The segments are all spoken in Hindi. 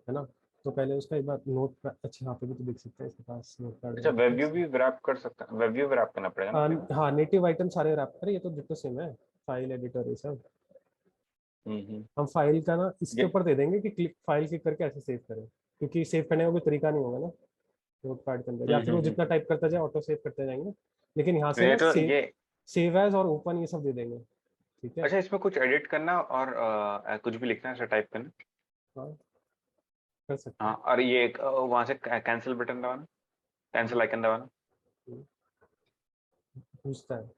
है ना। तो पहले उसका एक बार नोट, अच्छा यहाँ पे भी तो देख सकते हैं इसके पास नोट पैड अच्छा, वेब व्यू भी रैप कर सकता है, वेब व्यू भी रैप करना पड़ेगा ना अपने को? हाँ नेटिव आइटम सारे रैप करें, ये तो जितना सेम है, फाइल एडिटर ये सब। हम्म। हम फाइल का ना इसके ये ऊपर दे देंगे कि क्लिक फाइल क्लिक करके ऐसे सेव करें, क्योंकि सेव करने का कोई तरीका नहीं होगा ना नोट पैड के अंदर, या फिर वो जितना हम्म। टाइप करता जाए ऑटो सेव करते जाएंगे। लेकिन यहाँ से ये ना तो ये सेव एज और ओपन ये सब दे देंगे। ठीक है। अच्छा, इसमें कुछ एडिट करना और कुछ भी लिखना है, ऐसा टाइप करना? हाँ कर सकते हाँ, हैं। और ये वहां से कैंसिल बटन दबाना, कैंसिल आइकन दबाना। हम्म, पूछता है।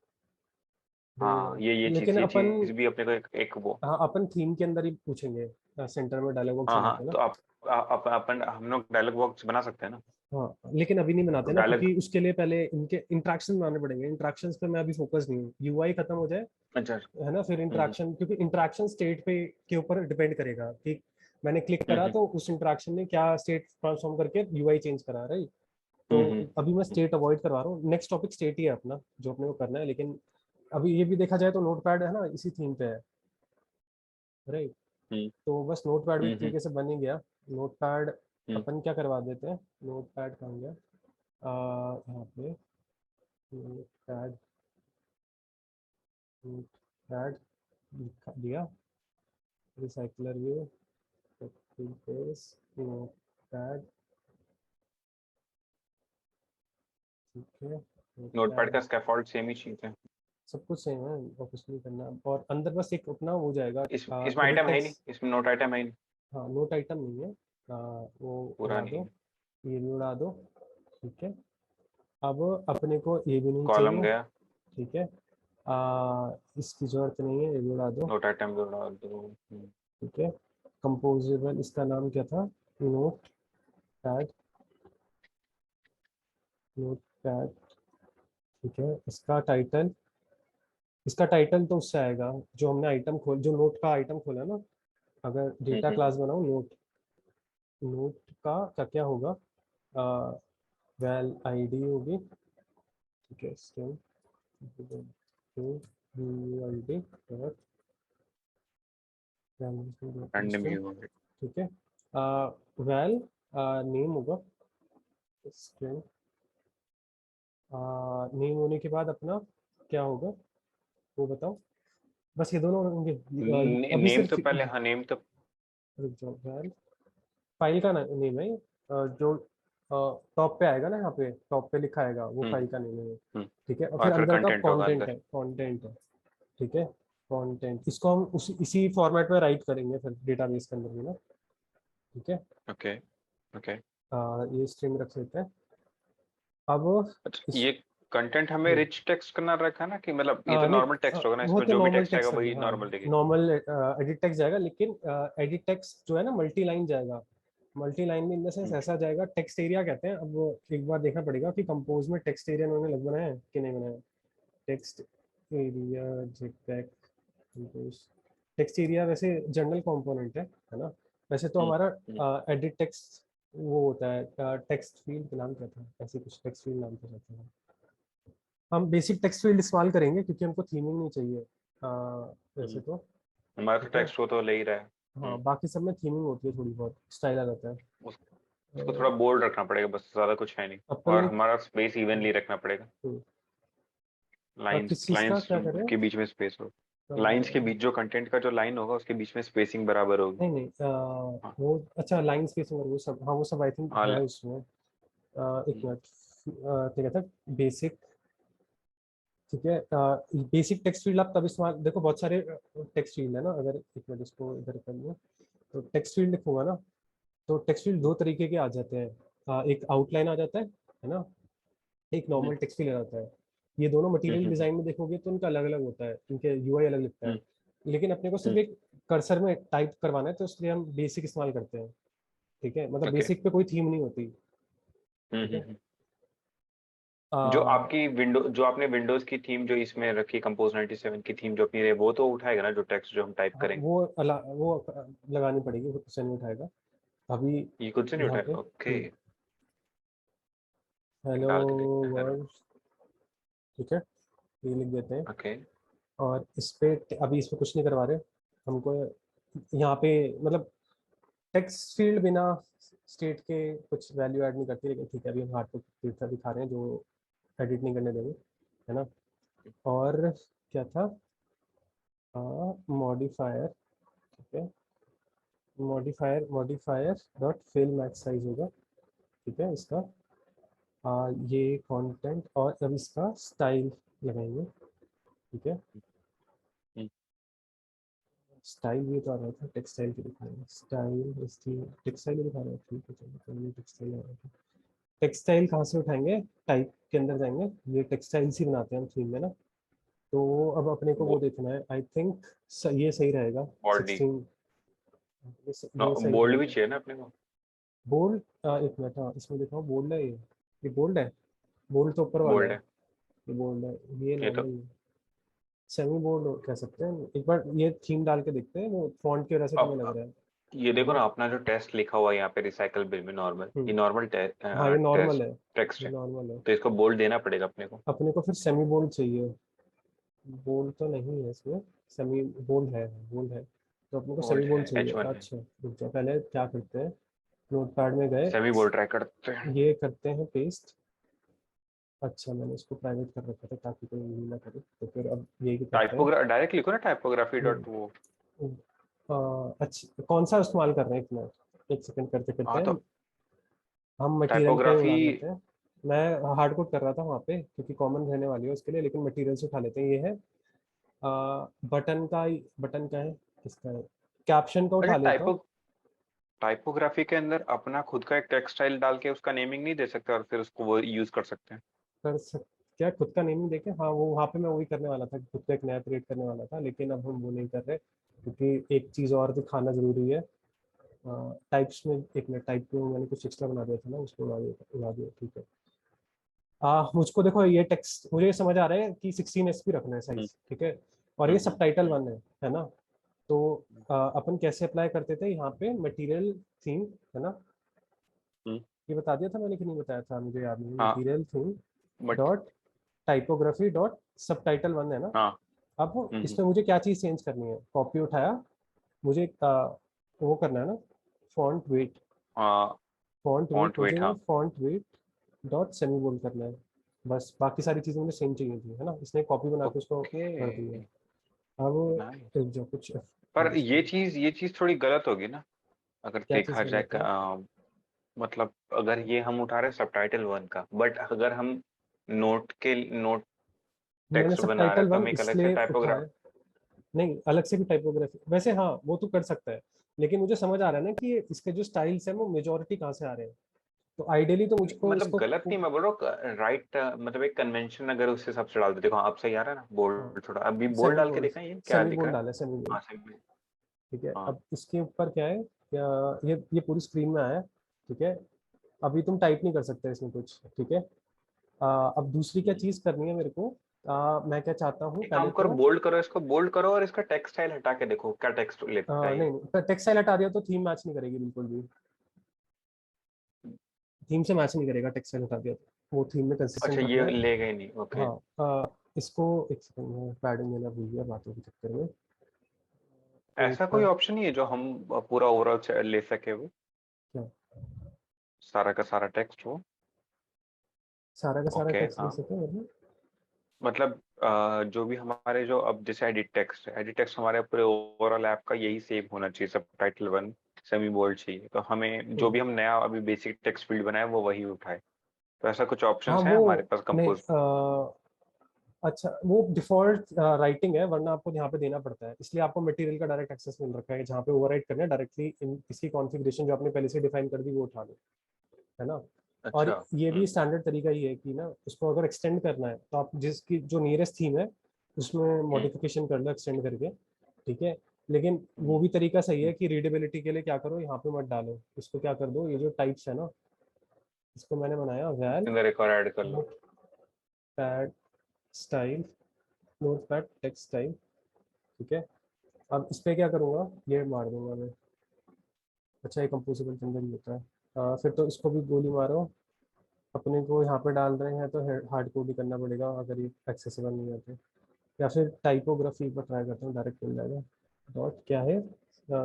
हाँ, ये लेकिन ये अपन, चीज भी अपने को एक वो। हाँ अपन थीम के अंदर ही पूछेंगे, सेंटर में डायलॉग बॉक्स हाँ बनाते हाँ, हैं ना। तो अपन हम लोग डायलॉग बॉक्स बना सकते हैं ना? हाँ लेकिन अभी नहीं तो बनाते ना, डायलॉग, क्योंकि उसके लिए पहले इनके इंट्रैक्शन बनाने पड़ेंगे। इंट्रैक्शंस पे मैं अभी फोकस नहीं हूँ, यूआई खत्म हो जाए, अच्छा। है ना, फिर इंट्रैक्शन, क्योंकि इंट्रैक्शन स्टेट पे के ऊपर डिपेंड करेगा कि मैंने क्लिक करा हम्म तो उस इंट्रैक्शन ने क्या स्टेट ट्रांसफॉर्म करके यूआई चेंज करा, राइट। तो हम्म। अभी मैं स्टेट अवॉइड करवा रहा हूँ, नेक्स्ट टॉपिक स्टेट ही है अपना जो अपने को करना है। लेकिन अभी ये भी देखा जाए तो नोटपैड है ना इसी थीम पे है, राइट। हम्म तो बस नोटपैड भी एक हम्म तरीके से बन ही गया। नोटपैड हम्म। अपन क्या करवा देते हैं, नोटपैड कहाँ गया, यहाँ पे नोटपैड, नोटपैड लिखा दिया, रिसाइकलर व्यू, पेज, नोटपैड, ठीक है नोटपैड का नोटपैड। स्कैफोल्ड सेम ही चीज है। सब कुछ सेम है और कुछ नहीं करना, और अंदर बस एक अपना हो जाएगा इसमें एडिट आइटम है ही नहीं, टेक्स्ट। इसमें नोट आइटम है ही नहीं। हाँ नोट आइटम नहीं है, वो पूरा उड़ा नहीं दो, है। ये भी उड़ा दो। ठीक है। अब अपने को ये भी नहीं कॉलम चाहिए। गया। ठीक है। इसकी जरूरत नहीं है, ये भी उड़ा दो। नोट आइटम भी उड़ा दो। ठीक है। कंपोजेबल, इसका नाम क्या था, नोट पैड, नोट पैड। ठीक है। इसका टाइटल तो उससे आएगा जो हमने आइटम खोल, जो नोट का आइटम खोला ना। अगर डेटा हम्म। क्लास बनाओ नोट, नोट का क्या क्या होगा, वैल आईडी होगी। ठीक है। String ID dot random string. View. ठीक है। वैल नेम होगा, स्ट्रिंग नेम होने के बाद अपना क्या होगा वो बताओ। बस ये दोनों होंगे। अभी नेम सिर्फ तो पहले, हाँ नेम तो। रुक जाओ, वैल फाइल का नेम है, जो टॉप पे आएगा ना, यहाँ पे टॉप पे लिखा आएगा वो हम्म फाइल का नेम है। हम्म। ठीक है। और और फिर फिर अंदर का कंटेंट होगा कंटेंट है, अंदर। कंटेंट है। ठीक है। कंटेंट इसको हम इसी फॉर्मेट में राइट करेंगे फिर डेटाबेस के अंदर भी ना। ठीक है। Okay okay. ये स्ट्रिंग रख लेते हैं। अब अच्छा, इस ये कंटेंट हमें हम्म, रिच टेक्स्ट करना रखा ना, कि मतलब ये तो नहीं नॉर्मल टेक्स्ट होगा ना, वो इसमें तो जो भी नॉर्मल टेक्स्ट आएगा टेक्स्ट है, वही हाँ नॉर्मल दिखेगा? नॉर्मल एडिट टेक्स्ट जाएगा, लेकिन एडिट टेक्स्ट जो है ना मल्टी लाइन जाएगा। मल्टी लाइन में इन द सेंस हम्म ऐसा जाएगा, टेक्स्ट एरिया कहते हैं। अब वो एक बार देखना पड़ेगा कि कंपोज में टेक्स्ट एरिया उन्होंने लग बनाया है कि नहीं बनाया। Text area जेपैक compose, text area वैसे जनरल कंपोनेंट है ना। वैसे तो हम्म हमारा हम्म। एडिट टेक्स्ट वो होता है, टेक्स्ट फील्ड नाम क्या था, ऐसे कुछ टेक्स्ट फील्ड नाम था रहता है। हम बेसिक टेक्स्ट फील्ड इस्तेमाल करेंगे क्योंकि हमको थीमिंग नहीं चाहिए, वैसे तो। हमारा तो ठीक है। टेक्स्ट वो तो ले ही रहा है। हाँ बाकी सब में थीमिंग होती है, थोड़ी बहुत स्टाइल आ जाता है। उस, उसको थोड़ा बोल्ड रखना पड़ेगा, बस ज्यादा कुछ है नहीं। अपन और ने हमारा स्पेस इवनली रखना पड़ेगा। लाइंस किस चीज का लाइंस क्या करें, के बीच में स्पेस हो। लाइंस के बीच जो कंटेंट का जो लाइन होगा उसके बीच में स्पेसिंग बराबर होगी। नहीं नहीं हाँ वो अच्छा लाइन स्पेसिंग और वो सब, हाँ वो सब आई थिंक हाँ है उसमें। एक मिनट, क्या कहता है बेसिक। ठीक है। बेसिक टेक्स्ट फील्ड आप तब इस्तेमाल, देखो बहुत सारे टेक्स्ट फील्ड है ना, अगर एक मिनट इसको इधर कर लूँ तो टेक्स्ट फील्ड लिखूंगा ना, तो टेक्स्ट फील्ड दो तरीके के आ जाते हैं। एक आउटलाइन आ जाता है ना, एक हम्म नॉर्मल टेक्स्ट फील्ड आ जाता है। ये दोनों मटेरियल हम्म डिजाइन में देखोगे तो उनका अलग अलग होता है, इनके यूआई अलग लिखता है। हम्म लेकिन अपने को सिर्फ एक कर्सर में टाइप करवाना है तो इसलिए हम बेसिक इस्तेमाल करते हैं। ठीक है, मतलब ओके। बेसिक पे कोई थीम नहीं होती। ठीक है। हम्म। जो आ, आपकी विंडो, जो आपने विंडोज की थीम जो इसमें रखी, कंपोज 97 की थीम जो अपनी रही, वो तो उठाएगा ना जो टेक्स्ट जो हम टाइप हाँ करेंगे? वो लगानी पड़ेगी, खुद से नहीं उठाएगा अभी। ये खुद से नहीं यहाँ पे उठाएगा? ओके। हेलो डाल के देखते हैं। वर्ल्ड। ठीक है, ये लिख देते हैं। ओके। और इस पे अभी इस पे कुछ नहीं करवा रहे हमको, यहाँ पे मतलब टेक्स्ट फील्ड बिना स्टेट के कुछ वैल्यू ऐड नहीं करती, लेकिन ठीक है अभी हम हार्ड कोड दिखा रहे हैं जो एडिट नहीं करने देंगे, है ना। और क्या था, मॉडिफायर, ठीक है, modifier dot fill max size होगा, ठीक है इसका। ये कंटेंट और अब इसका स्टाइल लगाएंगे, ठीक है। हम्म, स्टाइल ये तो आ रहा था, टेक्सटाइल के दिखाएंगे, स्टाइल इसकी टेक्सटाइल दिखा रहा है, ठीक है चलो, तो ये टेक्सटाइल आ रहा था। टेक्सटाइल कहाँ से उठाएंगे, टाइप के अंदर जाएंगे, ये टेक्सटाइल्स ही बनाते हैं हम थीम में ना। तो अब अपने को वो वो देखना है, आई थिंक ये सही रहेगा, बॉडी 16, ये सही बोल्ड भी रहेगा। चाहिए ना अपने को। बोल्ड, एक मिनट, हाँ इसमें देखो बोल्ड है, ये बोल्ड है, बोल्ड तो ऊपर वाला बोल्ड है, है ये बोल्ड है, ये ये तो। नॉर्मल है, सेमी बोल्ड कह सकते हैं। एक बार ये थीम डाल के देखते हैं, वो फॉन्ट की वजह से तुम्हें लग अब रहा है। ये देखो ये ना, अपना जो टेस्ट लिखा हुआ है यहाँ पे रिसाइकल बिन में नॉर्मल, ये हम्म, नॉर्मल हाँ ये नॉर्मल टेस्ट है, टेक्स्ट ये है। नॉर्मल है। तो इसको बोल्ड देना पड़ेगा अपने को। अपने को फिर सेमी बोल्ड चाहिए, बोल्ड तो नहीं है इसमें, सेमी बोल्ड है, बोल्ड है, तो अपने को सेमी बोल्ड बोल्ड है, चाहिए। H1 है। अच्छा रुक जाओ, पहले क्या करते हैं, नोटपैड में गए, सेमी बोल्ड ट्राई करते हैं। ये करते हैं पेस्ट। अच्छा मैंने इसको प्राइवेट कर रखा था ताकि कोई यूज ना करे, तो फिर अब यही करते हैं। डायरेक्ट लिखो ना, टाइपोग्राफी हम्म, डॉट वो। अच्छा कौन सा इस्तेमाल कर रहे हैं, एक मिनट, एक सेकंड करते करते हाँ हैं, तो हम मटेरियल का ही टाइपोग्राफी। उड़ा लेते हैं। मैं हार्ड कोड कर रहा था वहाँ पे क्योंकि कॉमन रहने वाली है उसके लिए, लेकिन मटेरियल से उठा लेते हैं। ये है बटन का, बटन का है, किसका है, कैप्शन का अच्छा, उठा लेता हूँ। टाइपोग्राफी के अंदर अपना खुद का एक टेक्स्ट स्टाइल डाल के उसका नेमिंग नहीं दे सकते और फिर उसको वो यूज कर सकते हैं। कर सक क्या खुद का नेमिंग देके, हाँ वो वहाँ पे मैं वही करने वाला था, खुद का एक नया क्रिएट करने वाला था, लेकिन अब हम वो नहीं कर रहे क्योंकि एक चीज़ और दिखाना जरूरी है। टाइप्स में एक मिनट, टाइप में मैंने कुछ एक्स्ट्रा बना दिया था ना, उसको उड़ा दिया, ठीक है। मुझको देखो ये टेक्स्ट मुझे समझ आ रहा है कि 16 एसपी रखना है हम्म, साइज, ठीक है। और ये सबटाइटल हम्म, 1 है ना। तो अपन कैसे अप्लाई करते थे यहाँ पे, मटेरियल थीम, है ना। हम्म, ये बता दिया था मैंने कि नहीं बताया था, मुझे याद नहीं, हाँ material theme but. Dot typography dot subtitle 1 है ना। हाँ। अब हम्म, इसमें मुझे क्या चीज़ चेंज करनी है, कॉपी उठाया, मुझे वो करना है ना, फॉन्ट वेट, हाँ फॉन्ट वेट फॉन्ट वेट, मुझे हाँ। Font weight dot semi bold करना है। बस बाकी सारी चीज़ें मुझे सेम चाहिए थी, है ना, इसने कॉपी बना के उसको ओके। कर दिया। अब नाइस। जो कुछ पर ये चीज थोड़ी गलत होगी ना, अगर क्या चीज़ देखा जाए गलत है, मतलब अगर ये हम उठा रहे सबटाइटल वन का, बट अगर हम नोट मैंने टेक्स्ट सब बना रहे टाइटल हैं तो 1 हम एक अलग से इसलिए टाइपोग्राफ। उठाया, नहीं अलग से भी टाइपोग्राफी वैसे, हाँ वो तो कर सकता है, लेकिन मुझे समझ आ रहा है ना कि इसके जो स्टाइल्स है वो मेजोरिटी कहाँ से आ रहे हैं, तो आइडियली तो मुझको मतलब इसको गलत नहीं मैं बोल रहा हूँ, राइट, मतलब एक कन्वेंशन अगर उस हिसाब से डाल दे, देखो आप सही आ रहा है ना, बोल्ड थोड़ा अभी बोल्ड सेमी डाल के बोल्ड, देखा, ये क्या सेमी दिख बोल्ड रहा है। डाला है, सेमी बोल्ड, हाँ सही में। ठीक है। हाँ। अब इसके ऊपर क्या है, क्या ये पूरी स्क्रीन में आया है, ठीक है। अभी तुम टाइप नहीं कर सकते इसमें कुछ, ठीक है। अब दूसरी क्या चीज़ करनी है मेरे को, मैं क्या चाहता हूँ एक पहले काम करो, तो, बोल्ड करो, इसको बोल्ड करो और इसका टेक्स्ट स्टाइल हटा के देखो क्या टेक्स्ट लेता है ये। नहीं नहीं टेक्सटाइल हटा दिया तो थीम मैच नहीं करेगी बिल्कुल भी, थीम से मैच नहीं करेगा, टेक्सटाइल हटा दिया तो वो थीम में अच्छा कंसिस्टेंट रखना ये है। ले गए नहीं, ओके। हाँ, इसको एक सेकंड में पैडिंग देना भूल गया बातों के चक्कर में, तो ऐसा कोई ऊपर ऑप्शन नहीं है जो हम पूरा ओवरऑल ले सके, वो क्या, सारा का सारा टेक्स्ट हो। सारा का सारा ओके टेक्स्ट ले हाँ। सके मतलब, मतलब जो भी हमारे जो अब जैसे एडिट टेक्स्ट हमारे पूरे ओवरऑल ऐप का यही सेम होना चाहिए, सब टाइटल वन सेमी बोल्ड चाहिए, तो हमें जो भी हम नया अभी बेसिक टेक्स्ट फील्ड बनाए वो वही उठाए। तो ऐसा कुछ हाँ ऑप्शंस है वो हमारे पास नहीं, कंपोज। अच्छा वो डिफॉल्ट राइटिंग है, वरना आपको यहाँ पे देना पड़ता है, इसलिए आपको मटेरियल का डायरेक्ट एक्सेस मिल रखा है, जहाँ पे ओवरराइट करना है डायरेक्टली इसकी कॉन्फ़िगरेशन जो आपने पहले से डिफाइन कर दी वो उठा लो, है ना। और अच्छा। ये भी स्टैंडर्ड तरीका ही है कि ना, उसको अगर एक्सटेंड करना है तो आप जिसकी जो नियरेस्ट थीम है उसमें हम्म, मॉडिफिकेशन कर लो एक्सटेंड करके, ठीक है। लेकिन वो हम्म, भी तरीका सही है कि रीडेबिलिटी के लिए क्या करो, यहाँ पे मत डालो, इसको क्या कर दो, ये जो टाइप्स है ना, इसको मैंने बनाया वैल अंदर एक और ऐड कर लो। Notepad style, notepad text style, ठीक है। अब इस पे क्या करूँगा, ये मार दूंगा मैं, अच्छा ये कंपोजिबल के अंदर ही होता है। फिर तो इसको भी गोली मारो, अपने को यहाँ पे डाल रहे हैं तो हार्ड कोड ही करना पड़ेगा अगर ये एक्सेसिबल नहीं है तो, या फिर टाइपोग्राफी पर ट्राई करता हूँ, डायरेक्ट मिल जाएगा। डॉट क्या है,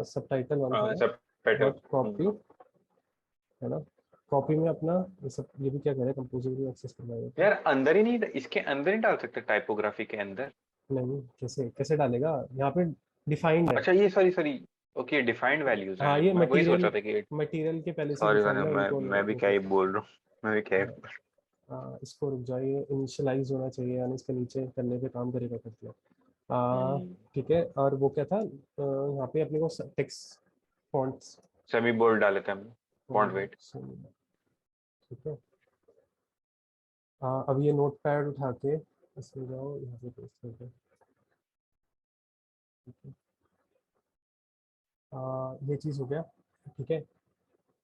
सब टाइटल 1 था हाँ ना, सब पैटर्न डॉट कॉपी, है ना। कॉपी में अपना ये सब, ये भी क्या करें, कंपोजिटरी एक्सेस करवाएगा। यार अंदर ही नहीं, इसके अंदर ही डाल सकते टाइपोग्राफी के अंदर। नहीं, कैसे कैसे डालेगा, यहाँ पे डिफाइंड है। अच्छा ये sorry sorry, okay defined values हाँ, हैं, ये मैं वही सोच मटेरियल, रहा था कि मटेरियल के पहले से सॉरी सॉरी, डिफाइंड है, उनको मैं भी क्या ही बोल रहा हूँ, मैं भी क्या ही इसको रुक जाइए, इनिशियलाइज होना चाहिए, यानी इसके नीचे करने पे काम करेगा करते हैं। हम्म, ठीक है, और वो क्या था, यहाँ पे अपने को टेक्स्ट फॉन्ट्स, सेमी बोल्ड डाले थे हमने, फॉन्ट वेट। ठीक है। अब ये नोट पैड उठा के इसमें जाओ, यहाँ पे पेस्ट कर दो। ठीक है, ये चीज़ हो गया। ठीक है,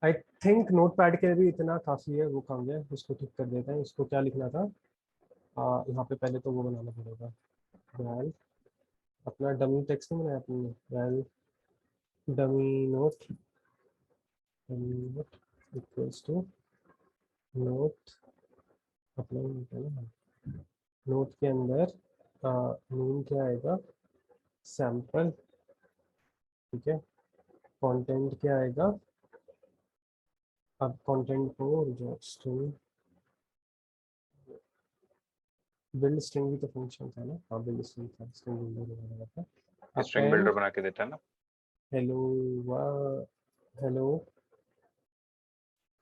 आई थिंक नोट पैड के लिए भी इतना काफ़ी है, वो काम गया, इसको ठीक कर देते हैं। इसको क्या लिखना था, यहाँ पे पहले तो वो बनाना पड़ेगा, वैल, अपना डमी टेक्स्ट नहीं बनाया अपने, val dummy note, note equals to note, अपना नोट है ना, नोट के अंदर नेम क्या आएगा, सैम्पल। ठीक है, कंटेंट क्या आएगा, अब कंटेंट को जो स्ट्रिंग, बिल्ड स्ट्रिंग भी तो फंक्शन था ना, हाँ बिल्ड स्ट्रिंग था, स्ट्रिंग बिल्डर वगैरह था। स्ट्रिंग बिल्डर अपेंड बना के देता है ना। हेलो, हेलो,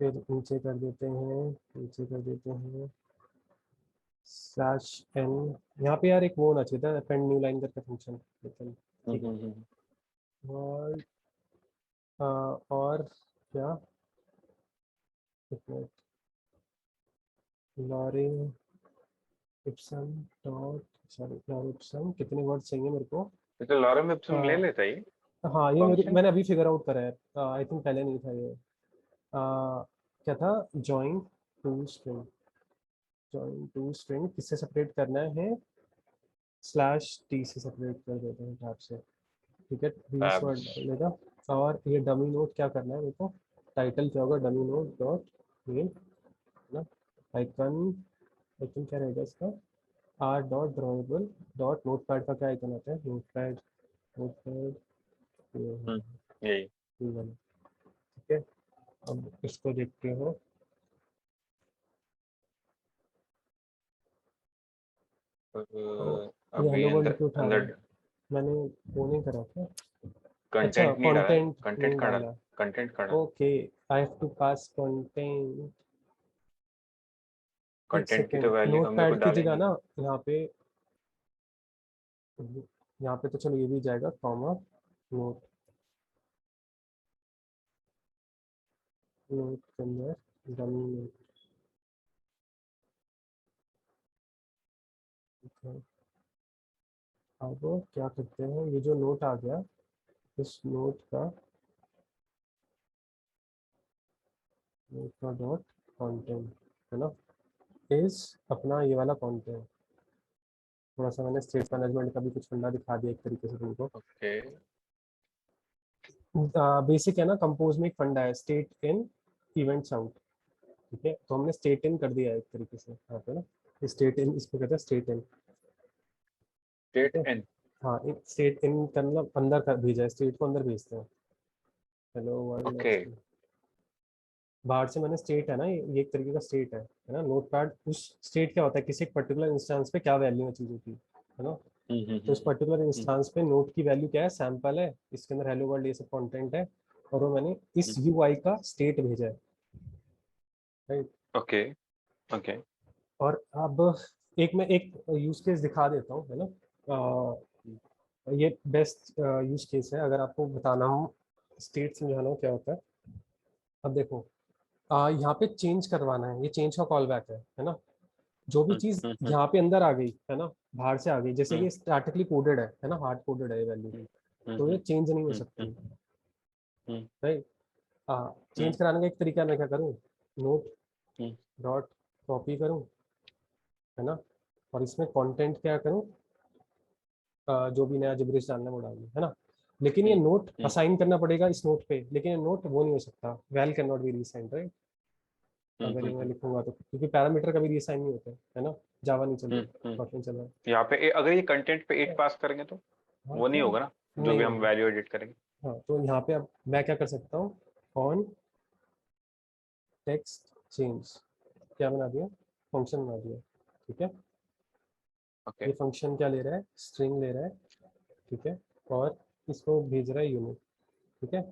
फिर नीचे कर देते हैं, नीचे कर देते हैं स्लैश एन। यहाँ पे यार एक वो होना चाहिए था, अपेंड न्यू लाइन करके फंक्शन, लेकिन ठीक है। और और क्या, lorem ipsum dot, sorry lorem ipsum, कितने वर्ड चाहिए मेरे को। ये तो लॉरेम इप्सम ले अ, लेता है ये हाँ, ये फंक्शन। मैंने अभी फिगर आउट करा है, आई थिंक पहले नहीं था ये। क्या था, join to string, join to string किससे सेपरेट करना है, स्लैश टी से सेपरेट कर देते हैं टैब से। ठीक है, 20 वर्ड टैब्स। डालेगा। और ये डमी नोट क्या करना है मेरे को, टाइटल क्या होगा, डमी नोट डॉट नेम, है ना। आइकन, आइकन क्या रहेगा इसका, R dot drawable dot note pad का क्या आइकन आता है, नोट पैड, नोट पैड, यही ठीक है। अब इसको देखते हो, तो ये अभी हेलो वर्ल्ड अंदर क्यों उठा रहा है, अंदर मैंने वो नहीं करा था। अच्छा, कंटेंट नहीं डाला ना, कंटेंट कंटेंट नहीं कहाँ डाला, डाला, कंटेंट कहाँ डाला, okay, I have to pass content. एक कंटेंट की तो सेकेंड, वैल्यू नोट हमने पैड कुछ की डाला ही जगह नहीं। ना, यहाँ पे, यहाँ पे तो चलो ये भी जाएगा, कॉमा नोट, नोट के अंदर डमी नोट। ठीक है, अब क्या करते हैं, ये जो नोट आ गया, इस नोट का, नोट का डॉट कंटेंट, है ना, इज अपना ये वाला कंटेंट। थोड़ा सा मैंने स्टेट मैनेजमेंट का भी कुछ फंडा दिखा दिया एक तरीके से तुमको। ओके बेसिक है ना, कंपोज में एक फंडा है, स्टेट इन इवेंट्स आउट। ठीक है, तो हमने स्टेट इन कर दिया है एक तरीके से यहाँ पे ना, स्टेट इन, इसको कहते हैं स्टेट इन। ठीक स्टेट है, एन। हाँ, एक स्टेट इन का मतलब अंदर कर भेजा है, स्टेट को अंदर भेजते हैं। हेलो ओके वर्ल्ड, बाहर से मैंने स्टेट है ना, ये एक तरीके का स्टेट है ना। नोट पैड उस स्टेट क्या होता है, किसी एक पर्टिकुलर इंस्टेंस पे क्या वैल्यू है चीज़ों की, है ना। तो इस पर्टिकुलर इंस्टेंस पे नोट की वैल्यू क्या है, सैंपल है, इसके अंदर हेलो वर्ल्ड ये सब कंटेंट है, और वो मैंने इस यूआई का स्टेट भेजा है, राइट। ओके ओके और अब एक मैं एक यूज केस दिखा देता हूँ, है ना। ये बेस्ट यूज केस है, अगर आपको बताना हो, स्टेट समझाना हो क्या होता है। अब देखो, यहाँ पे चेंज करवाना है, ये चेंज का कॉल बैक है ना। जो भी चीज यहाँ पे अंदर आ गई है ना, बाहर से आ गई, जैसे कि स्टैटिकली कोडेड है ना, हार्ड कोडेड है ये वैल्यू, तो ये चेंज नहीं हो सकती, राइट। चेंज कराने का एक तरीका मैं क्या करूँ, नोट डॉट कॉपी करूँ, है ना, और इसमें कंटेंट क्या करूँ, जो भी नया जिब्रिश डालना है वो डालूँ, है ना। लेकिन ये नोट असाइन करना पड़ेगा इस नोट पे, लेकिन ये नोट वो नहीं हो सकता, val can not be reassigned, right. अगर ये मैं लिखूंगा तो, क्योंकि पैरामीटर कभी रीसाइन नहीं होते, है ना, जावा नहीं चल रही, कॉटन चल रहा है। यहाँ पे अगर ये कंटेंट पे 8 पास करेंगे तो हाँ वो नहीं तो होगा ना, जो नहीं भी हम होगा, वैल्यू एडिट करेंगे। हाँ, तो यहाँ पे अब मैं क्या कर सकता हूँ, ऑन टेक्स्ट चेंज क्या बना दिया, फंक्शन बना दिया। ठीक है, ओके ये फंक्शन क्या ले रहा है, स्ट्रिंग ले रहा है। ठीक है, और इसको भेज रहा है यूनिट। ठीक है,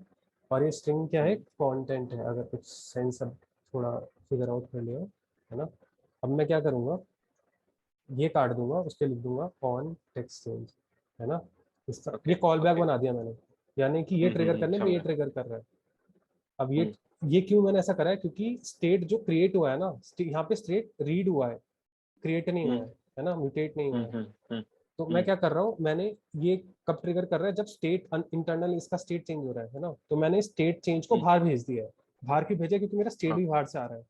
और ये स्ट्रिंग क्या है, कंटेंट है, अगर कुछ सेंस अब थोड़ा फिगर आउट कर लिया है ना। अब मैं क्या करूँगा, ये काट दूंगा, उसके लिख दूंगा ऑन टेक्स्ट चेंज, है ना। इस तरह ये ओके कॉल बैक ओके। बना दिया मैंने, यानी कि ये ट्रिगर करने पे ये समझा। ट्रिगर कर रहा है। अब हम्म ये क्यों मैंने ऐसा करा है, क्योंकि स्टेट जो क्रिएट हुआ है ना, यहाँ पे स्टेट रीड हुआ है, क्रिएट नहीं हुआ हम्म है ना, म्यूटेट नहीं हुआ है। हम्म हम्म तो मैं हम्म क्या कर रहा हूँ, मैंने ये कब ट्रिगर कर रहा है, जब स्टेट इंटरनल इसका स्टेट चेंज हो रहा है ना। तो मैंने स्टेट चेंज को हम्म, बाहर भेज दिया है, बाहर क्यों भेजा, क्योंकि मेरा स्टेट हाँ भी बाहर से आ रहा है।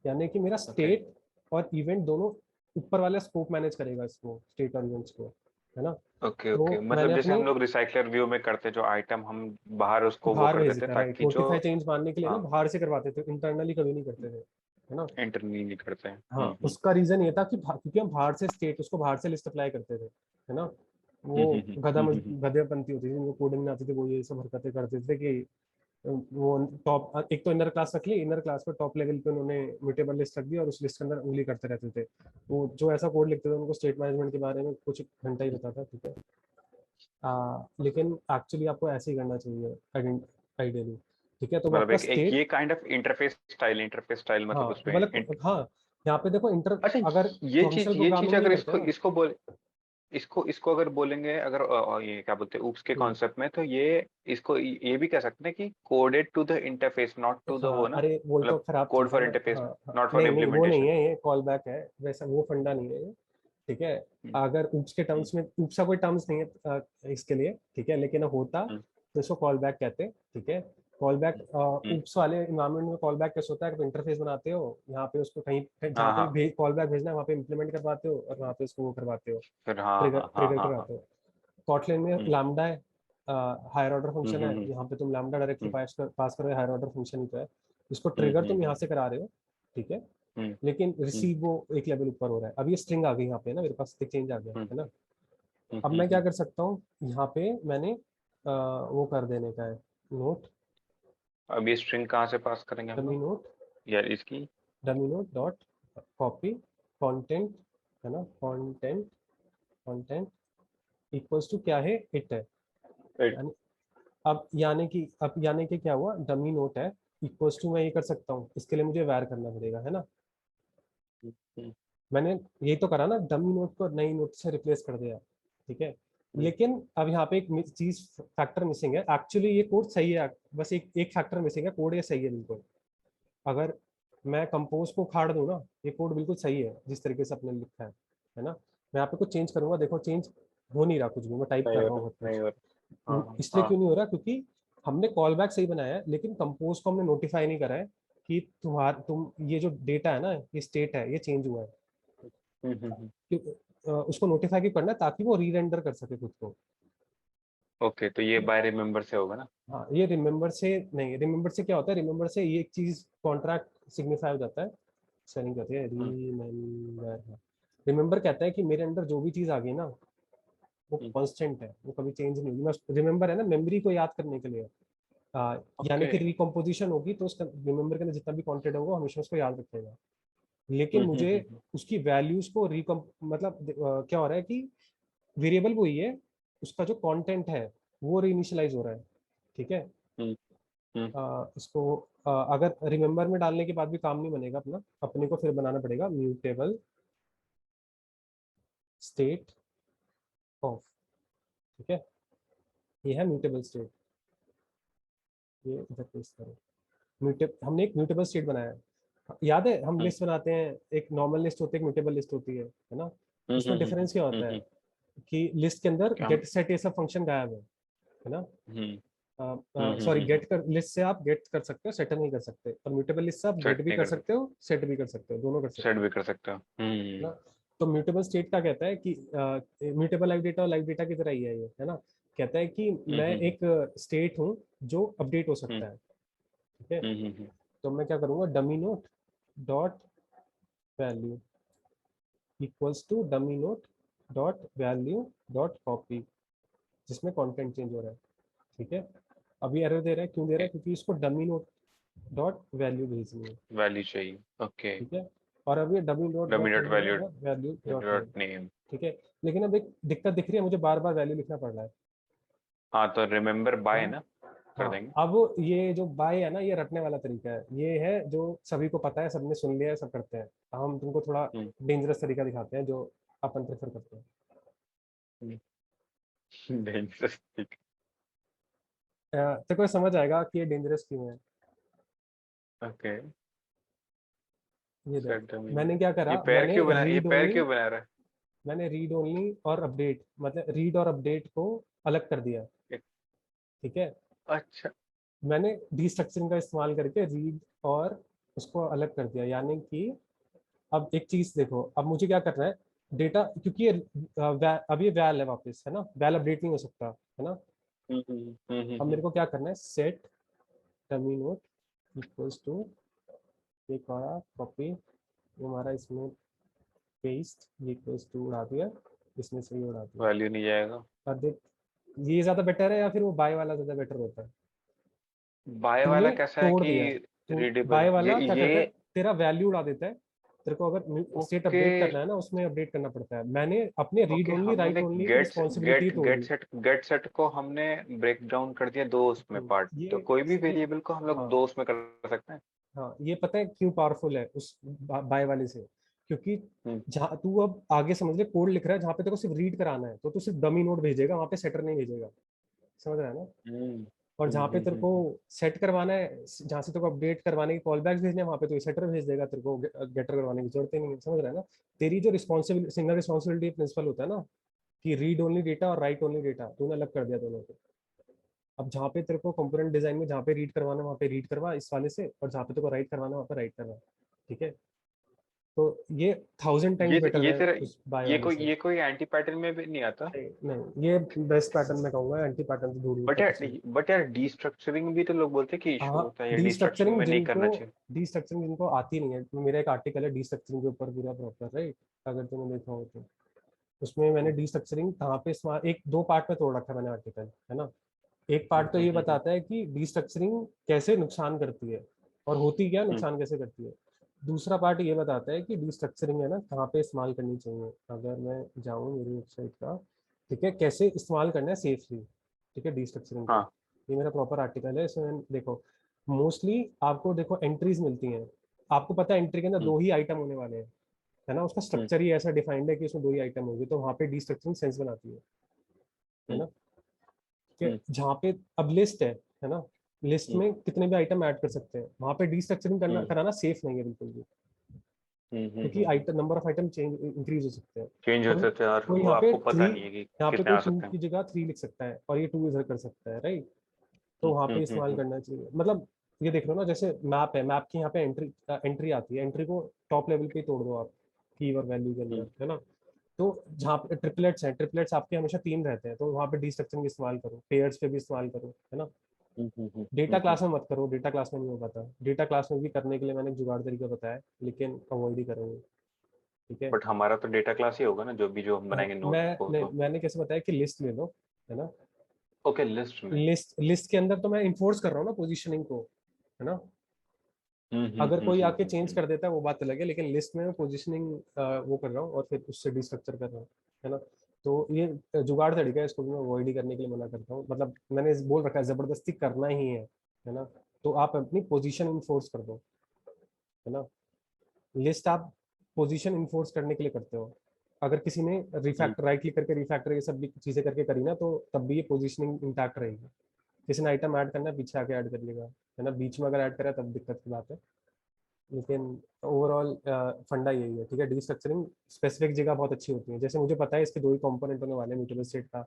यानी कि मेरा ओके स्टेट और इवेंट दोनों, ऊपर वाला स्कोप मैनेज करेगा इसको, स्टेट और इवेंट्स को, है ना। Okay okay. तो मतलब मैंने जैसे अपने हम लोग रिसाइकलर व्यू में करते जो आइटम हम बाहर उसको वो बाहर कर भेज देते देता है, राइट, ताकि जो नोटिफाई चेंज मारने के लिए ना हाँ बाहर से करवाते थे, इंटरनली कभी नहीं करते थे, है ना। इंटरव्यू नहीं करते हैं। हाँ, उसका रीजन ये था कि क्योंकि हम बाहर से स्टेट, उसको बाहर से लिस्ट अप्लाई करते थे, है ना। वो गधेपंती होती थी, उनको कोडिंग नहीं आती थी, वो ये सब हरकतें करते थे कि वो टॉप, एक तो इनर क्लास रख ली, इनर क्लास पे टॉप लेवल पे उन्होंने म्यूटेबल लिस्ट रख दी और उस लिस्ट के अंदर उंगली करते रहते थे। वो जो ऐसा कोड लिखते थे उनको स्टेट मैनेजमेंट के बारे में कुछ घंटा ही पता था। ठीक है, लेकिन एक्चुअली आपको ऐसे ही करना चाहिए आइडियली। ठीक है, तो वो मतलब आपका एक स्टेट, ये काइंड ऑफ इंटरफेस स्टाइल हाँ मतलब तो उसमें मतलब हाँ, यहाँ पे देखो इंटर, अच्छा अगर फंक्शनल ये चीज प्रोग्रामिंग नहीं अगर करते इसको ना। इसको बोल इसको अगर बोलेंगे अगर ये क्या बोलते हैं ऊप्स के हम्म, कॉन्सेप्ट में तो ये भी कह सकते हैं कि coded to the interface not to the वो हाँ, ना अरे वो तो मतलब खराब कोड चीज़ है फॉर ना। इंटरफेस हाँ हाँ, नॉट फॉर नहीं नहीं, वो नहीं इम्प्लीमेंटेशन। है, ये कॉल बैक है, वैसा वो फंडा नहीं है ये। ठीक है, अगर ऊप्स के टर्म्स में, ऊप्स का कोई टर्म्स नहीं है इसके लिए। ठीक है, लेकिन होता तो इसको कॉल बैक कहते हैं। ठीक है, कॉल बैक ऊप्स वाले इन्वायरमेंट में कॉल बैक कैसे होता है, आप इंटरफेस बनाते हो, यहाँ पे उसको कहीं जहाँ हाँ हाँ पे कॉल बैक भेजना है वहाँ पे इम्प्लीमेंट करवाते हो, और वहाँ पे उसको वो करवाते हो, फिर हाँ ट्रिगर हाँ हाँ ट्रिगर हाँ हाँ करवाते हो। कॉटलिन में हम्म लैम्डा है, हायर ऑर्डर फंक्शन है, हम्म यहाँ पे तुम लैम्डा डायरेक्टली हम्म पास कर रहे हो, हायर ऑर्डर फंक्शन ही तो है। इसको हम्म ट्रिगर तुम हम्म यहाँ से करा रहे हो। ठीक है, हम्म लेकिन हम्म रिसीव वो एक लेवल ऊपर हो रहा है। अब ये स्ट्रिंग आ गई यहाँ पे ना, मेरे पास चेंज आ गया, हम्म है ना। हम्म अब हम्म मैं क्या हम्म। कर सकता हूँ, यहाँ पे मैंने वो कर देने का है, नोट, अब ये स्ट्रिंग कहाँ से पास करेंगे हम डमी लोग नोट, यार इसकी dummy note dot copy content, है ना, कंटेंट, कंटेंट इक्वल्स टू क्या है, इट है। राइट यानी अब यानी कि क्या हुआ, डमी नोट है, इक्वल्स टू मैं ये कर सकता हूँ, इसके लिए मुझे वैर करना पड़ेगा, है ना। मैंने यही तो करा ना, डमी नोट को नई नोट से रिप्लेस कर दिया। ठीक है, लेकिन अब यहाँ पे एक चीज, फैक्टर मिसिंग है। एक्चुअली ये कोड सही है, बस एक फैक्टर मिसिंग है, कोड ये सही है बिल्कुल। अगर मैं कंपोज को उखाड़ दूं ना, ये कोड बिल्कुल सही है जिस तरीके से अपने लिखा है ना। मैं यहाँ पे कुछ चेंज करूंगा, देखो चेंज हो नहीं रहा कुछ भी, मैं टाइप नहीं कर हो रहा हूँ रहा बहुत नहीं कुछ। हो रहा हाँ हाँ इसलिए हाँ क्यों नहीं हो रहा, क्योंकि हमने कॉल बैक सही बनाया है, लेकिन कंपोज को हमने नोटिफाई नहीं करा है कि तुम ये जो डेटा है ना, ये स्टेट है, ये चेंज हुआ है। उसको नोटिफाई क्यों करना है, ताकि वो री रेंडर कर सके खुद को। ओके तो ये बाय रिमेम्बर से होगा ना हाँ, ये रिमेंबर से नहीं, रिमेंबर से क्या होता है, रिमेंबर से ये एक चीज कॉन्ट्रैक्ट सिग्निफाई हो जाता है, स्पेलिंग कहते हैं हम्म रिमेंबर। रिमेंबर कहता है कि मेरे अंदर जो भी चीज आ गई ना, वो कांस्टेंट है, वो कभी चेंज नहीं होगी। रिमेंबर है ना, मेमोरी को याद करने के लिए। यानी ओके कि रिकम्पोजिशन होगी तो उसका रिमेंबर के अंदर जितना भी कंटेंट होगा हमेशा उसको याद रखेगा। लेकिन मुझे उसकी वैल्यूज को रिकम, मतलब क्या हो रहा है कि वेरिएबल वही है, उसका जो कंटेंट है वो रीइनिशियलाइज हो रहा है। ठीक है, हम्म हम्म इसको अगर रिमेंबर में डालने के बाद भी काम नहीं बनेगा अपना, अपने को फिर बनाना पड़ेगा म्यूटेबल स्टेट ऑफ। ठीक है, ये है म्यूटेबल स्टेट, ये इधर पेस्ट करो। हमने एक म्यूटेबल स्टेट बनाया है, याद है हम हम्म लिस्ट बनाते हैं, एक नॉर्मल लिस्ट होती है, एक म्यूटेबल लिस्ट होती है ना। उसमें डिफरेंस क्या होता है, हम्म कि लिस्ट के अंदर क्या गेट सेट ये सब फंक्शन गायब है ना। हम्म सॉरी, गेट कर, लिस्ट से आप गेट कर सकते हो, सेट नहीं कर सकते, और म्यूटेबल लिस्ट से आप गेट सेट भी नहीं कर कर सकते सकते हो, सेट भी कर सकते हो, दोनों कर सेट सकते हो, भी कर सकते हो है ना। तो म्यूटेबल स्टेट क्या कहता है कि म्यूटेबल लाइव डेटा और लाइव डेटा की तरह ही है ये, है ना। कहता है कि मैं हम्म एक स्टेट हूँ जो अपडेट हो हम्म सकता है। ठीक है, हम्म तो मैं क्या करूँगा, dummy note dot value equals to dummy note dot value dot copy, जिसमें कंटेंट चेंज हो रहा है। ठीक है, अभी एरर दे रहा है, क्यों दे रहा है? क्योंकि इसको डमी नोट डॉट वैल्यू भेजनी है, वैल्यू चाहिए, ओके। ठीक है। और अब ये dummy dot dummy dot dot name value है, value dot name, dot name. ठीक है। लेकिन अब एक दिक्कत दिख रही है, मुझे बार बार वैल्यू लिखना पड़ रहा है। हाँ तो रिमेम्बर बाय हाँ ना, कर हाँ, देंगे। अब ये जो बाय है ना, ये रटने वाला तरीका है, ये है जो सभी को पता है, सबने सुन लिया है, सब करते हैं। हम तुमको थोड़ा हम्म, डेंजरस तरीका दिखाते हैं जो अपन प्रेफर करते हैं। डेंजरस। तो कोई समझ आएगा कि ये डेंजरस क्यों है। ओके। ये देख, सेट डमी मैंने क्या ये करा, पैर मैंने क्यों बना, ये रीड पैर ओनली, क्यों बना रहा मैंने रीड ओनली और अपडेट, मतलब रीड और अपडेट को अलग कर दिया, है? ठीक है। अच्छा। मैंने डीस्ट्रक्चरिंग का इस्तेमाल करके रीड और उसको अलग कर दिया, यानी कि अब एक चीज देखो, अब मुझे क्या करना है, डेटा, क्योंकि ये अब ये वैल है वापस, है ना, वैल अपडेट नहीं हो सकता, है ना। अब मेरे को क्या करना है, set dummy note equals to, एक और कॉपी हमारा इसमें पेस्ट, ये इक्वल्स टू उड़ा दिया, इसमें से ये उड़ा दिया। वैल्यू नहीं जाएगा। और देख, ये ज्यादा बेटर है या फिर वो बाय वाला ज्यादा बेटर होता है? बाय वाला तूने कैसा है तोड़ कि दिया, तू रीडेबल बाय ये वाला क्या करता है, ये तेरा वैल्यू उड़ा देता है। तेरे को अगर स्टेट ओके। अपडेट करना है ना, उसमें अपडेट करना पड़ता है। मैंने अपने रीड ओके ओनली राइट हमने ओनली की गेट रिस्पॉन्सिबिलिटी गेट तोड़ get the. Set get set को हमने ब्रेक डाउन कर दिया दो उसमें पार्ट, तो ये कोई भी वेरिएबल को हम लोग हाँ दो उसमें कर सकते हैं। हाँ, ये पता है क्यों पावरफुल है उस बाय वाले से? क्योंकि हम्म जहाँ तू अब आगे समझ ले, कोड लिख रहा है जहाँ पे तेरे को सिर्फ रीड कराना है, तो तू सिर्फ डमी नोड भेजेगा, वहाँ पे सेटर नहीं भेजेगा, समझ रहा है ना। हम्म और जहाँ पे तेरे को हम्म। सेट करवाना है, जहाँ से तेरे को अपडेट करवाने की कॉल बैक्स भेजने हैं, वहाँ पे तो सेटर भेज देगा, तेरे को गेटर करवाने की जरूरत ही नहीं है, समझ रहा है ना। तेरी जो रिस्पॉन्सिबिलिटी, सिंगल रिस्पॉन्सिबिलिटी प्रिंसिपल होता है ना, कि रीड ओनली डेटा और राइट ओनली डेटा, तूने अलग कर दिया दोनों को। अब जहाँ पे तेरे को कंपोनेंट डिजाइन में जहाँ पे रीड करवाना है वहाँ पे रीड करवा इस वाले से, और जहाँ पे तेरे को राइट करवाना है वहाँ पे राइट करवा, ठीक है। तो ये 1000 टाइम्स बेटर ये है तेरा उस बाय वाले से। ये कोई एंटी पैटर्न में भी नहीं आता। नहीं नहीं, ये बेस्ट पैटर्न में कहूंगा, एंटी पैटर्न से दूर बट का यार कुछ नहीं। बट यार डीस्ट्रक्चरिंग भी तो लोग बोलते हैं कि इशू हाँ, होता है, या डीस्ट्रक्चरिंग डीस्ट्रक्चरिंग में नहीं जिनको करना चाहिए। डीस्ट्रक्चरिंग जिनको आती नहीं है, मेरा एक आर्टिकल है डीस्ट्रक्चरिंग के ऊपर पूरा प्रॉपर, राइट, अगर तुमने देखा हो तो। उसमें मैंने डीस्ट्रक्चरिंग कहाँ पे एक दो पार्ट में तोड़ रखा है मैंने आर्टिकल, है ना। एक पार्ट तो ये हम्म। बताता है कि डीस्ट्रक्चरिंग कैसे नुकसान करती है, और होती क्या, हम्म नुकसान कैसे करती है। दूसरा पार्ट ये बताता है कि डीस्ट्रक्चरिंग है ना कहाँ पे इस्तेमाल करनी चाहिए, अगर मैं जाऊँ मेरी वेबसाइट का, ठीक है, कैसे इस्तेमाल करना है सेफली, ठीक है, डीस्ट्रक्चरिंग को। हाँ। ये मेरा प्रॉपर आर्टिकल है, इसमें देखो, मोस्टली आपको देखो एंट्रीज मिलती हैं। आपको पता है एंट्री के अंदर हम्म दो ही आइटम होने वाले हैं, है ना, उसका हम्म स्ट्रक्चर ही ऐसा डिफाइंड है कि उसमें दो ही आइटम होंगे, तो वहाँ पे डीस्ट्रक्चरिंग सेंस बनाती है हम्म ना। कि हम्म जहाँ पे अब लिस्ट है ना, लिस्ट हम्म में कितने भी आइटम ऐड कर सकते हैं, वहाँ पे डीस्ट्रक्चरिंग करना हम्म कराना सेफ नहीं है बिल्कुल भी, क्योंकि hmm. Item, number of item change increase हो सकते हैं। चेंज कोई होते थे और कोई वो यहाँ पे आपको पता थ्री, नहीं है कि यहाँ पे कितने कोई आ टू सकते हैं। की जगह थ्री लिख सकता है और ये टू इधर कर सकता है, राइट। तो वहाँ पे इस्तेमाल हम्म। करना चाहिए, मतलब ये देख लो ना, जैसे मैप है, मैप की यहाँ पे एंट्री एंट्री आती है, एंट्री को टॉप लेवल पे ही तोड़ दो आप, की और वैल्यू के अंदर, है ना। तो जहाँ पे ट्रिपलेट्स हैं, ट्रिपलेट्स आपके हमेशा तीन रहते हैं, तो वहाँ पे डीस्ट्रक्चरिंग इस्तेमाल करो, पेयर्स पे भी इस्तेमाल करो, है ना। डेटा क्लास में मत करो, डेटा क्लास में नहीं हो पाता, डेटा क्लास में भी करने के लिए मैंने एक जुगाड़ तरीका बताया, लेकिन अवॉइड ही करोगे, ठीक है। बट हमारा तो डेटा क्लास ही होगा ना, जो भी जो हम बनाएंगे नोड को तो। मैंने कैसे बताया कि लिस्ट ले लो, है ना। ओके लिस्ट में। लिस्ट लिस्ट के अंदर तो मैं इन्फोर्स कर रहा हूँ ना पोजीशनिंग को, है ना। अगर कोई आके चेंज कर देता है वो बात अलग है, लेकिन लिस्ट में मैं पोजीशनिंग वो कर रहा हूँ और फिर उससे डिस्ट्रक्चर कर रहा हूँ, है ना। तो ये जुगाड़ तरीका है, इसको भी मैं अवॉइड ही करने के लिए मना करता हूँ, मतलब मैंने बोल रखा है जबरदस्ती करना ही है ना। तो आप अपनी पोजीशन इन्फोर्स कर दो, है ना। लिस्ट आप पोजीशन इन्फोर्स करने के लिए करते हो। अगर किसी ने रिफैक्टर, राइट क्लिक करके रिफैक्टर, ये सब भी चीजें करके करी ना, तो तब भी ये पोजीशनिंग इंटैक्ट रहेगी। किसी ने आइटम ऐड करना है, पीछे आके ऐड कर लेगा, है ना, बीच में अगर ऐड करा तब दिक्कत की बात है। लेकिन ओवरऑल फंडा यही है, ठीक है। डीस्ट्रक्चरिंग स्पेसिफिक जगह बहुत अच्छी होती है, जैसे मुझे पता है इसके दो ही कंपोनेंट होने वाले हैं म्यूटेबल स्टेट का।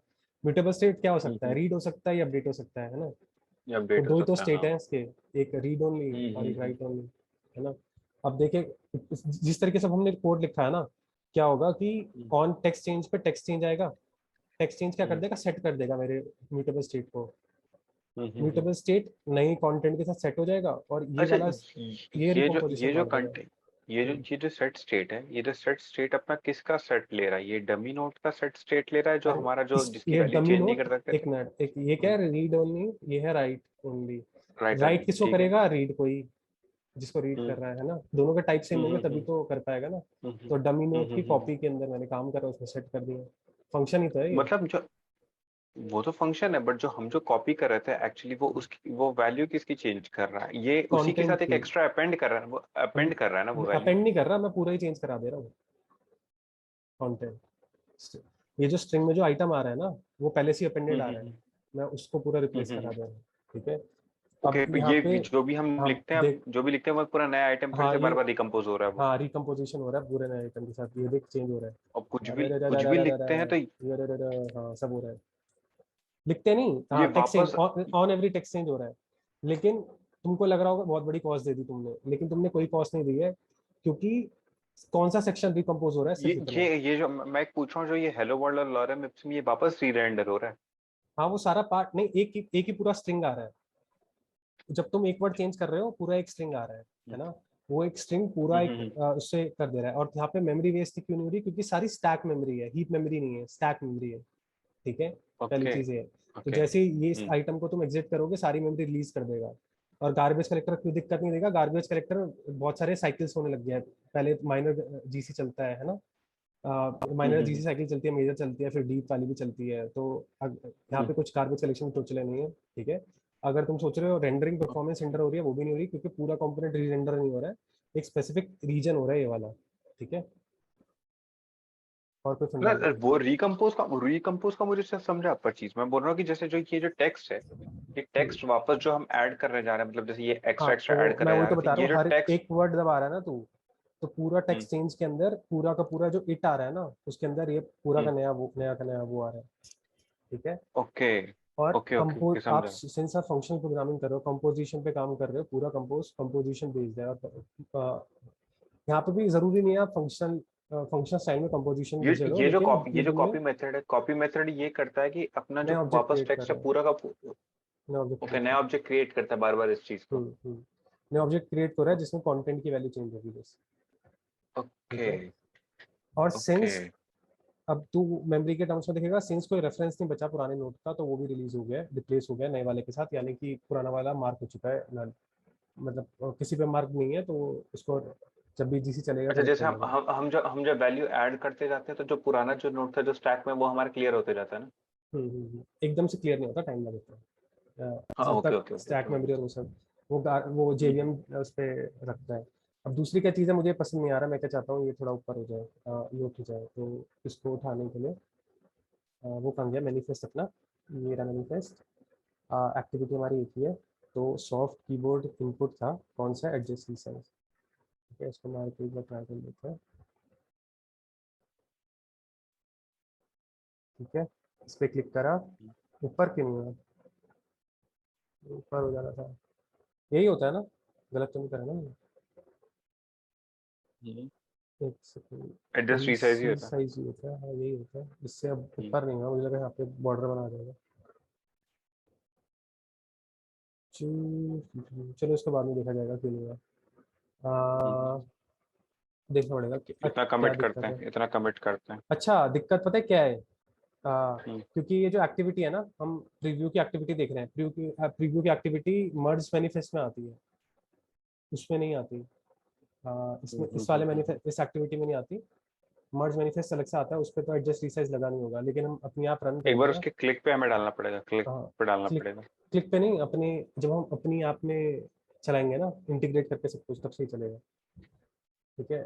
म्यूटेबल स्टेट क्या हो सकता है, रीड हो सकता है या अपडेट हो सकता है ना। तो अपडेट हो दो ही तो सकता है स्टेट हाँ। है इसके, एक रीड ओनली और एक राइट ओनली, है ना। अब देखिए, जिस तरीके से हमने कोड लिखा है ना, क्या होगा कि ऑन टेक्स्ट चेंज पे टेक्स्ट चेंज आएगा, टेक्स्ट चेंज क्या कर देगा, सेट कर देगा मेरे म्यूटेबल स्टेट को। म्यूटेबल स्टेट नई कंटेंट के साथ सेट हो जाएगा, और ये अच्छा वाला ये ये रिकॉम्पोजिशन जो मार देगा। ये जो सेट स्टेट है, ये जो सेट स्टेट अपना किसका सेट ले रहा है? ये डमी नोट का सेट स्टेट ले रहा है जो अरे हमारा जो जिसकी ये वैल्यू डमी चेंज नहीं नोट, कर सकते एक थे। मिनट, एक ये क्या है, रीड ओनली, ये है right only. Right right only, किसको ठीक है। करेगा? रीड कोई, जिसको रीड हम्म कर रहा है ना, दोनों के टाइप सेम होंगे तभी हम्म तो कर पाएगा ना। हम्म तो डमी नोट की हम्म। कॉपी के अंदर मैंने काम करा, उसमें सेट कर दिया, फंक्शन ही तो है ये। मतलब जो वो तो फंक्शन है, बट जो हम जो कॉपी कर रहे थे एक्चुअली वो वैल्यू किसकी चेंज कर रहा है? ये उसी के कंटेंट साथ एक की। एक्स्ट्रा अपेंड कर रहा है, वो अपेंड कर रहा है ना वो वैल्यू। अपेंड नहीं कर रहा मैं, पूरा ही चेंज करा दे रहा हूँ कंटेंट। ये जो स्ट्रिंग में जो आइटम आ रहा है ना, वो पहले से अपेंडेड आ रहा है, हम्म मैं उसको पूरा रिप्लेस हम्म। करा दे रहा हूँ। ठीक है। ओके, अब यहाँ पे जो भी हम हम लिखते हैं, अब देख, जो भी लिखते हैं वो पूरा नया आइटम फिर हाँ से ये, बार बार रिकम्पोज हो रहा है वो। हाँ रिकम्पोजिशन हो रहा है पूरे नए आइटम के साथ, ये देख चेंज हो रहा है। और अरे रे रे रे कुछ रे भी रे रे लिखते हैं तो रे रे रे रे, हाँ सब हो रहा है। लिखते नहीं, ये हाँ टेक्स्ट चेंज, वापस। ऑन एवरी टेक्स्ट चेंज हो रहा है। लेकिन तुमको लग रहा होगा बहुत बड़ी कॉस्ट दे दी तुमने, लेकिन तुमने कोई कॉस्ट नहीं दी है, क्योंकि कौन सा सेक्शन रिकम्पोज हो रहा है सिर्फ इतना। ये जो मैं एक पूछ रहा हूँ, जो ये हेलो वर्ल्ड और लॉरम इप्सम, ये वापस री रेंडर हो रहा है। हाँ वो सारा पार्ट नहीं, एक ही पूरा स्ट्रिंग आ रहा है। जब तुम एक वर्ड चेंज कर रहे हो पूरा एक स्ट्रिंग आ रहा है ना। वो एक स्ट्रिंग पूरा एक हम्म। उससे कर दे रहा है। और यहाँ पे मेमोरी वेस्ट क्यों नहीं हो रही? क्योंकि सारी स्टैक मेमोरी है, हीप मेमोरी नहीं है, स्टैक मेमोरी है। ठीक है, पहली ओके चीज ये है। तो ओके। जैसे ही ये इस आइटम को तुम एग्जिट करोगे, सारी मेमोरी रिलीज कर देगा। और गार्बेज कलेक्टर कोई दिक्कत नहीं देगा, गार्बेज कलेक्टर बहुत सारे साइकिल्स होने लग गया है। पहले माइनर जीसी चलता है ना, माइनर जीसी साइकिल चलती है, मेजर चलती है, फिर डीप वाली भी चलती है। तो यहाँ पे कुछ गार्बेज कलेक्शन टोचले नहीं है। ठीक है। अगर तुम सोच रहे हो रेंडरिंग परफॉर्मेंस रेंडर हो रही है, वो भी नहीं हो रही, क्योंकि पूरा कंपोनेंट री रेंडर नहीं हो रहा है, एक स्पेसिफिक रीजन हो रहा है ये वाला। ठीक है। और कोई फंडा नहीं। वो रिकम्पोज का मुझे समझा पर चीज मैं बोल रहा हूँ कि जैसे जो ये जो टेक्स्ट है, ये हम्म। टेक्स्ट वापस जो हम ऐड करने जा रहे हैं, मतलब जैसे ये हाँ एक्स्ट्रा एक्स्ट्रा ऐड तो मैं करने वही जा तो रहे बता थे, रहा ये हूँ, जो हर टेक्स्ट। एक वर्ड जब आ रहा है ना तू, तो पूरा टेक्स्ट चेंज के अंदर पूरा का जो इट आ रहा है ना, उसके अंदर ये पूरा का नया वो, नया का नया वो आ रहा है। ठीक है। ओके और ओके ओके कंपोज, ओके, आप समझा। सिंस आप फंक्शनल प्रोग्रामिंग कर रहे हो, कंपोजिशन पे काम कर रहे हो, पूरा कंपोजिशन बेस्ड है। और यहाँ पे भी जरूरी नहीं है आप फंक्शनल फंक्शनल स्टाइल में कंपोजिशन यूज करो, लेकिन ये जो तुमने कॉपी मेथड है, कॉपी मेथड ये करता है कि अपना जो नया ऑब्जेक्ट वापस क्रिएट कर टेक्स्ट है रहे हो, पूरा का नया ऑब्जेक्ट ओके, क्रिएट नया कर ऑब्जेक्ट क्रिएट करता है बार बार इस चीज रहे को। हो। नया ऑब्जेक्ट क्रिएट हो रहा है जिसमें कंटेंट की वैल्यू चेंज होगी बस। ठीक ओके है। और ओके। सिंस अब तू मेमोरी के टर्म्स में देखेगा, सिंस कोई रेफरेंस नहीं बचा पुराने नोट का, तो वो भी रिलीज हो गया, रिप्लेस हो गया नए वाले के साथ, यानी कि पुराना वाला मार्क हो चुका है null। मतलब किसी पे मार्क नहीं है, तो उसको जब भी जीसी चलेगा अच्छा, करेक्ट जैसे हो जाएगा। हम जब वैल्यू ऐड करते जाते हैं तो जो पुराना जो नोट था जो स्टैक में, वो हमारा क्लियर होते जाता है ना। एकदम से क्लियर नहीं होता, टाइम लगता है। हाँ, जब ओके तक okay okay stack okay. Memory और वो सब, वो जेवीएम उस पे रखता है। अब दूसरी क्या चीज़ है मुझे पसंद नहीं आ रहा, मैं क्या चाहता हूँ ये थोड़ा ऊपर हो जाए, ये उठ जाए, तो इसको उठाने के लिए वो कहाँ गया मैनिफेस्ट अपना, मेरा मैनिफेस्ट। एक्टिविटी हमारी एक ही है। तो सॉफ्ट कीबोर्ड इनपुट था कौन सा, एडजस्ट साइज। ठीक है, इसको मार के एक बार ट्राई कर लेते हैं। ठीक है, इस पर क्लिक करा, ऊपर क्यों नहीं हुआ? ऊपर हो जाना था, यही होता है ना, गलत तो नहीं करा ना मैंने? एक सेकंड, एडजस्ट रीसाइज ही सी होता है। साइज ही होता है, हाँ यही होता है, इससे अब हम्म, ऊपर नहीं होगा, मुझे लगा यहाँ पे बॉर्डर बना जाएगा। चलो इसको बाद में देखा जाएगा क्यों नहीं हुआ। हम्म। आ, देखना पड़ेगा कि इतना क्या कमिट करते दिक्कत है। हैं, इतना कमिट करते हैं। अच्छा, दिक्कत पता है क्या है? हम्म क्योंकि ये जो एक्टिविटी है ना, हम प्रीव्यू की एक्टिविटी देख रहे हैं, प्रीव्यू की एक्टिविटी मर्ज मैनिफेस्ट में आती है, उसमें नहीं आती। इसमें इस वाले मैनिफेस्ट, इस एक्टिविटी में नहीं आती। मर्ज मैनिफेस्ट अलग से आता है, उस पर तो एडजस्ट रिसाइज लगा नहीं होगा, लेकिन हम अपने आप रन एक बार करेंगे ना। उसके क्लिक पे हमें डालना पड़ेगा, क्लिक हाँ, पे डालना क्लिक, पड़ेगा। क्लिक पे नहीं, अपने, जब हम अपनी ऐप में चलाएंगे ना, इंटीग्रेट करके सब कुछ, तब सही चलेगा। ठीक है,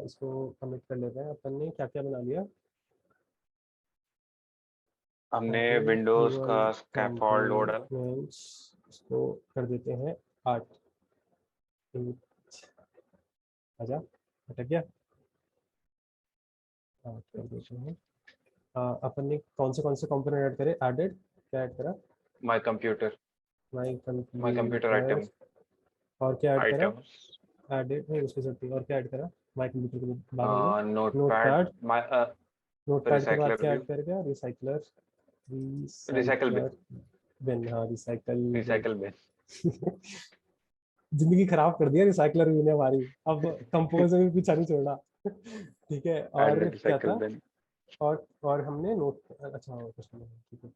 इसको कमिट कर लेते हैं। अपन ने क्या क्या बना लिया? हमने एडिट विंडोज का यूआई स्कैफोल्ड लोडर। कंपोनेंट्स, इसको कर देते हैं 8। आजा, अटक गया। हाँ कर देते हैं। अपन ने कौन से कंपोनेंट ऐड करे? एडेड, क्या ऐड करा? My computer, my my computer item, computer. और क्या ऐड करा? आइटम्स, एडेड नहीं, उसके साथ ही और क्या ऐड करा? माई कंप्यूटर के बाद में note notepad, pad. My note pad के बाद रिसाइकलर क्या व्यू, ऐड कर गया? रिसाइकलर, रिसाइकल बिन, रिसाइकलर बिन, हाँ रिसाइकल बिन। Recycle bin. जिंदगी खराब कर दिया रिसाइकलर भी ने हमारी। अब कंपोजर भी पीछा नहीं छोड़ा। ठीक है, Add और the क्या recycle था? bin, और हमने नोट, अच्छा और कुछ नहीं, ठीक है।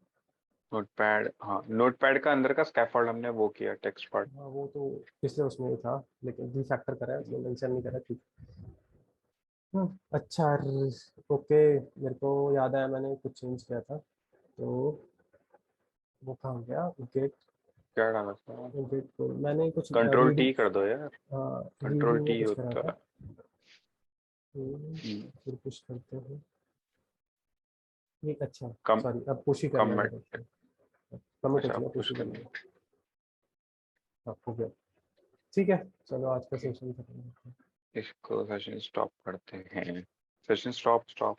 नोटपैड, हाँ नोटपैड का अंदर का स्कैफोल्ड हमने वो किया टेक्स्ट पार्ट। हाँ वो तो पिछले उसमें ही था, लेकिन रिफैक्टर करा है उसमें, मेंशन नहीं करा, ठीक। अच्छा, ओके, मेरे को याद आया मैंने कुछ चेंज किया था, तो वो कहाँ गया? गेट, क्या डाला था? गेट को मैंने कुछ कंट्रोल रीडिंग, टी कर दो यार, कंट्रोल रीडिंग में टी कुछ करा होता था। है। हम्म, फिर कुछ करते हैं, ये अच्छा, कम सॉरी, अब पुश ही करना है कम, मेरे को, कमिट हो अच्छा चुका, पुश पुश ही करना करना। है। हाँ, हो गया, ठीक है। चलो आज का सेशन खत्म करते हैं। इसको सेशन स्टॉप करते हैं, सेशन स्टॉप स्टॉप।